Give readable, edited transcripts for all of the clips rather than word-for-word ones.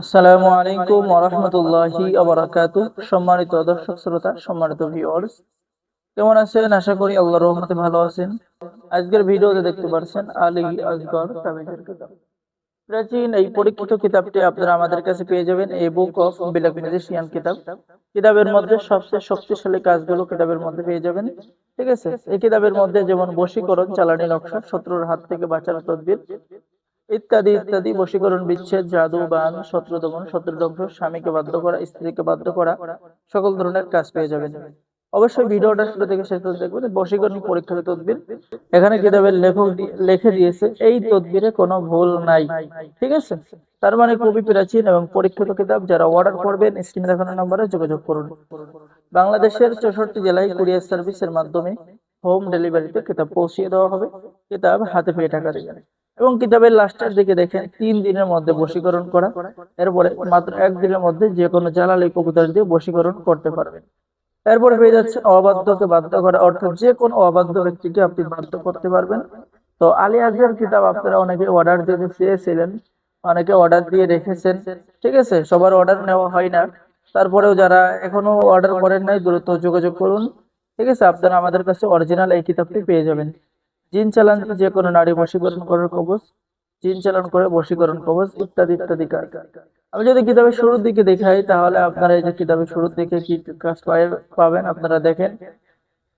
আসসালামু আলাইকুম ওয়া রাহমাতুল্লাহি ওয়া বারাকাতুহু। সম্মানিত দর্শক শ্রোতা, সম্মানিত ভিউয়ার্স, কেমন আছেন? আশা করি আল্লাহর রহমতে ভালো আছেন। আজকের ভিডিওতে দেখতে পাচ্ছেন আলী আসগর তাবিজের কিতাব। প্রাচীন এই পরীক্ষিত কিতাবটি আপনারা আমাদের কাছে পেয়ে যাবেন, এ বুক অফ ব্ল্যাক ম্যাজিশিয়ান কিতাব। কিতাবের মধ্যে সবচেয়ে শক্তিশালী কাজগুলো কিতাবের মধ্যে পেয়ে যাবেন। ঠিক আছে, এই কিতাবের মধ্যে যেমন বশীকরণ, চালানি নকশা, শত্রুর হাত থেকে বাঁচার তদবির ইত্যাদি ইত্যাদি, বশীকরণ, বিচ্ছেদ, জাদু, বান, শত্রু দমন, শত্রু ধ্বংস, স্বামীকে বাধ্য করা, স্ত্রীকে বাধ্য করা, সকল ধরনের কাজ পেয়ে যাবেন। অবশ্যই ভিডিওটা শুরু থেকে শেষ পর্যন্ত দেখবেন। বশীকরণ পরীক্ষিত তদবির, এখানে কিতাবের লেখক লিখে দিয়েছে এই তদবিরে কোনো ভুল নাই। ঠিক আছে, তার মানে খুবই প্রাচীন এবং পরীক্ষিত কিতাব। যারা অর্ডার করবেন স্ক্রিনে দেখানো নম্বরে যোগাযোগ করুন। বাংলাদেশের 64 জেলায় কুরিয়ার সার্ভিসের মাধ্যমে হোম ডেলিভারিতে কিতাব পৌঁছিয়ে দেওয়া হবে। কিতাব হাতে পেয়ে টাকা দেবেন। এবং কিতাবের লাস্টের দিকে দেখেন 3 দিনের মধ্যে বশীকরণ করা। এরপরে মাত্র 1 দিনের মধ্যে যে কোনো জালালি কবুতর দিয়ে বশীকরণ করতে পারবেন। এরপরে পেয়ে যাচ্ছেন অবাধ্যকে বাধ্য করা, অর্থাৎ যে কোনো অবাধ্য ব্যক্তিকে আপনি বাধ্য করতে পারবেন। তো আলী আসগর কিতাব আপনারা অনেকে অর্ডার দিতে চেয়েছিলেন, অনেকে অর্ডার দিয়ে রেখেছেন। ঠিক আছে, সবার অর্ডার নেওয়া হয় না। তারপরেও যারা এখনো অর্ডার করেন নাই, দ্রুত যোগাযোগ করুন। ঠিক আছে, আপনারা আমাদের কাছে অরিজিনাল এই কিতাবটি পেয়ে যাবেন। জিন চালান যে কোনো নারী বশীকরণ করার কবচ, জিন চালান করে বশীকরণ কবচ, ইত্যাদি ইত্যাদি কাজ। আমি যদি কিতাবের শুরুর দিকে দেখাই, তাহলে আপনারা এই যে কিতাবের শুরুর দিকে কি কাজ পাবেন আপনারা দেখেন।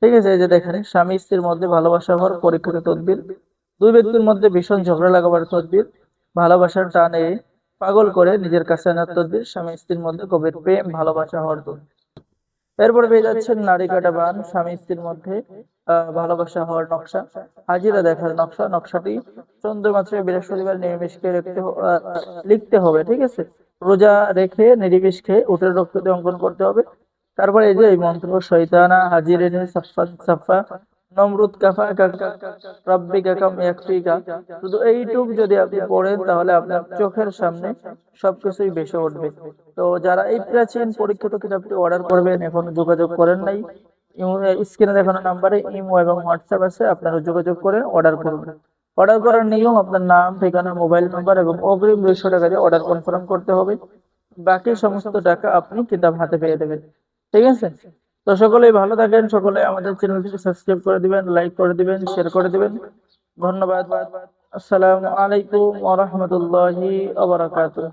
ঠিক আছে, এই যে দেখেন, স্বামী স্ত্রীর মধ্যে ভালোবাসা হওয়ার পরীক্ষিত তদবির, দুই ব্যক্তির মধ্যে ভীষণ ঝগড়া লাগাবার তদবির, ভালোবাসার টানে পাগল করে নিজের কাছে আনার তদবির, স্বামী স্ত্রীর মধ্যে গভীর প্রেম ভালোবাসা হওয়ার তদবির। এরপর পেয়ে যাচ্ছেন নারী কাটা বান, স্বামী স্ত্রীর মধ্যে ভালোবাসা হওয়ার নকশা, হাজিরা দেখার নকশা। নকশাটি চন্দ্র মাসে বৃহস্পতিবার নিরামিষকে লিখতে হবে। ঠিক আছে, রোজা রেখে নিরামিষ খেয়ে উটের রক্ত দিয়ে অঙ্কন করতে হবে। তারপরে এই যে এই মন্ত্র, শয়তানা হাজিরিন সাফফান সাফা নমরুদ কাফা রাব্বিকা কাম ইয়াকফিকা, শুধু এইটুক যদি আপনি পড়েন তাহলে আপনার চোখের সামনে সবকিছুই ভেসে উঠবে। তো যারা এই প্রাচীন পরীক্ষিত কিতাবটি অর্ডার করবেন, এখন যোগাযোগ করেন নাই, স্ক্রিনে দেখানো নাম্বারে ইমো এবং হোয়াটসঅ্যাপ আছে, আপনারা যোগাযোগ করে অর্ডার করুন। অর্ডার করার নিয়ম, আপনার নাম, ঠিকানা, মোবাইল নাম্বার এবং অগ্রিম 200 টাকা দিয়ে অর্ডার কনফার্ম করতে হবে। বাকি সমস্ত টাকা আপনি কিতাব হাতে পেয়ে দেবেন। ঠিক আছে, তো সকলেই ভালো থাকেন, সকলে আমাদের চ্যানেলটিকে সাবস্ক্রাইব করে দিবেন, লাইক করে দিবেন, শেয়ার করে দিবেন। ধন্যবাদ। আসসালামু আলাইকুম ওয়া রাহমাতুল্লাহি ওয়া বারাকাতুহু।